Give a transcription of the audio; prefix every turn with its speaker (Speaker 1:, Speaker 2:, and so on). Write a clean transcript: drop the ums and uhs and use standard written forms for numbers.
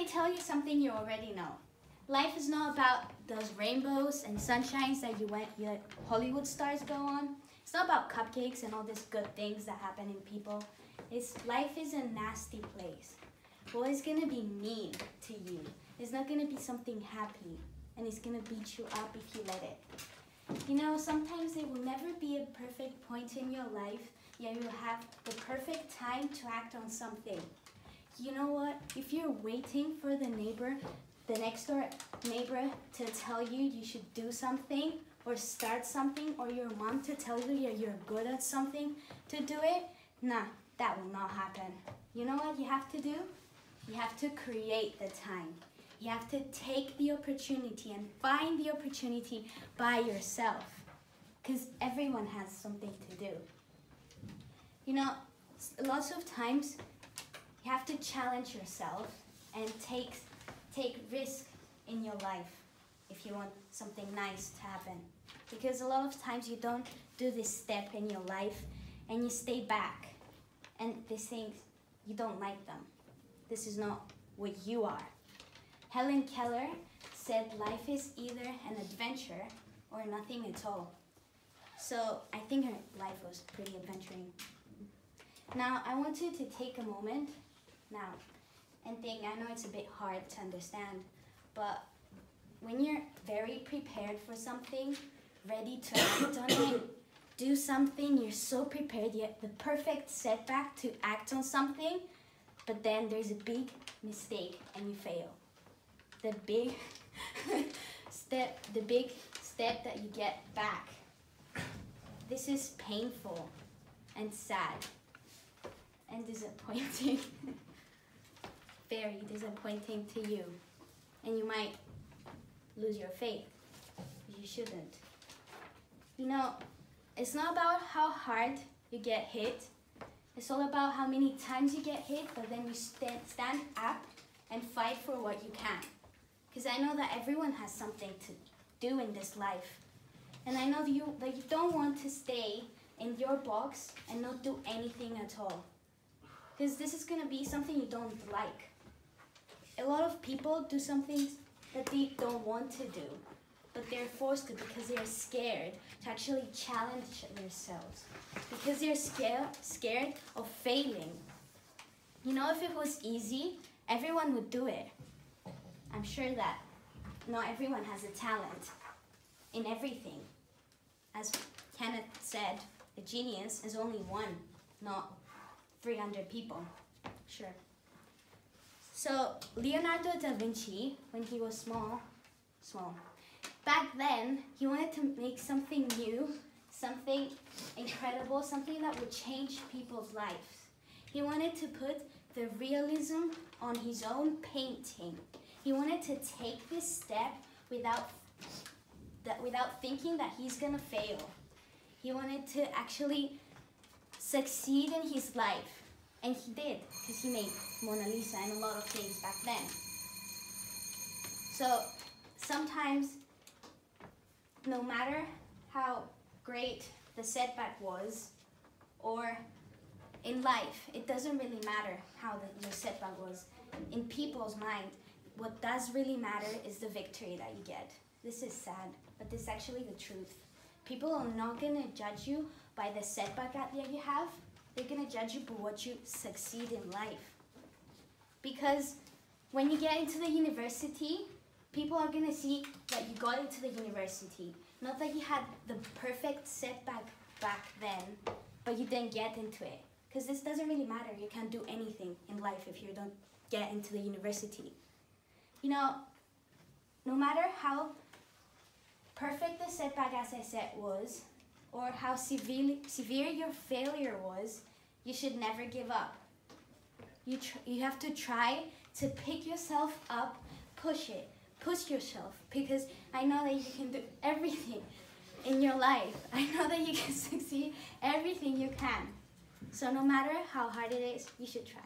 Speaker 1: me tell you something you already know. Life is not about those rainbows and sunshines that Hollywood stars go on. It's not about cupcakes and all these good things that happen in people. Life is a nasty place. Well, it's gonna be mean to you. It's not gonna be something happy, and it's gonna beat you up if you let it. You know, sometimes there will never be a perfect point in your life. Yeah, you'll have the perfect time to act on something. You know what? If you're waiting for the next door neighbor to tell you you should do something or start something, or your mom to tell you you're good at something to do it, nah, that will not happen. You know what you have to do? You have to create the time. You have to take the opportunity and find the opportunity by yourself, because everyone has something to do. You know, lots of times you have to challenge yourself and take risk in your life if you want something nice to happen. Because a lot of times you don't do this step in your life and you stay back, and these things, you don't like them. This is not what you are. Helen Keller said life is either an adventure or nothing at all. So I think her life was pretty adventuring. Now I want you to take a moment now and think. I know it's a bit hard to understand, but when you're very prepared for something, ready to act on it, do something, you're so prepared, you have the perfect setback to act on something, but then there's a big mistake and you fail. The big step that you get back. This is painful and sad and disappointing. Very disappointing to you. And you might lose your faith. You shouldn't. You know, it's not about how hard you get hit. It's all about how many times you get hit, but then you stand up and fight for what you can. Because I know that everyone has something to do in this life. And I know that you don't want to stay in your box and not do anything at all. Because this is going to be something you don't like. A lot of people do something that they don't want to do, but they're forced to because they're scared to actually challenge themselves. Because they're scared of failing. You know, if it was easy, everyone would do it. I'm sure that not everyone has a talent in everything. As Kenneth said, a genius is only one, not 300 people. Sure. So Leonardo da Vinci, when he was small, back then he wanted to make something new, something incredible, something that would change people's lives. He wanted to put the realism on his own painting. He wanted to take this step without thinking that he's gonna fail. He wanted to actually succeed in his life. And he did, because he made Mona Lisa and a lot of things back then. So sometimes, no matter how great the setback was, or in life, it doesn't really matter how the setback was. In people's mind, what does really matter is the victory that you get. This is sad, but this is actually the truth. People are not going to judge you by the setback that you have. They're going to judge you by what you succeed in life. Because when you get into the university, people are going to see that you got into the university. Not that you had the perfect setback back then, but you didn't get into it. Because this doesn't really matter. You can't do anything in life if you don't get into the university. You know, no matter how perfect the setback, as I said, was, or how severe your failure was, you should never give up. You have to try to pick yourself up, push yourself, because I know that you can do everything in your life. I know that you can succeed everything you can. So no matter how hard it is, you should try.